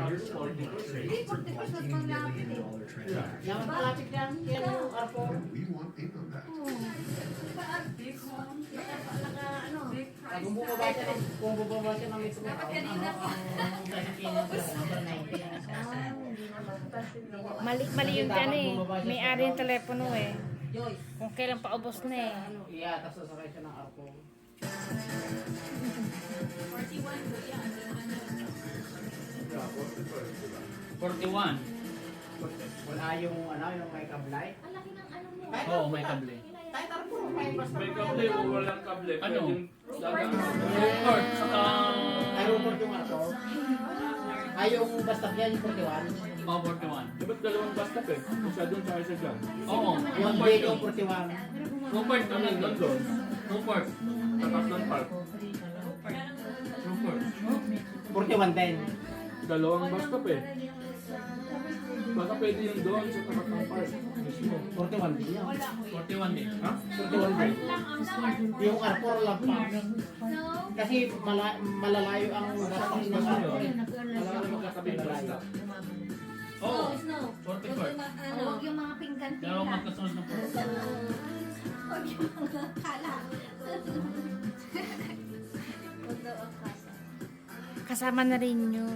sabi ko 40 course eh. Hindi, 40 course mas malapit eh. Yang malapit yan, yan yung arko. We want in on that. Oo. Big home. Ano? Big Kung price bumaba siya ng, kung bumaba siya ng mismo, Dapat kanina pa. ang kasikinan ko, number 90. Hindi naman. Mali yung ano eh. May-ari yung telepono eh. Joyce. Kung kailan paubos na eh. Ano, iya, tapos sasakay siya ng arko. 41 po yan. Yeah, 45 sila. 41. Wala yung, ano, yung may kablay. Ang laki ng ano mo. Oo, may kable. Kahit arko, may basta. May kable o walang kable. Ano? Pwedeng dagang- Report, saka... Ay, report yung arko. Ay, yung basta yan, yung 41. Oh, 41. Eh, ba't dalawang bastap eh? Isa doon sa isa dyan. Oo, Yung report big yun. yung 41. Report, ano yun? Nandun. Report. Takas ng park. Report. 41 din. Dalawang bastap eh. Baka pwede yun doon sa takas ng park. Mismo. 41 din yan. 41 din. Ha? 41 din. Yung arko lang pa. Kasi malalayo ang basta ng arko. Wala na magkakabing bastap. Oo, Snow. 44. Huwag yung mga pinggan-pinggan. Dalawang magkasunod ng 44. Huwag yung mga kala. Huwag daw ang kasa. Kasama na rin yun.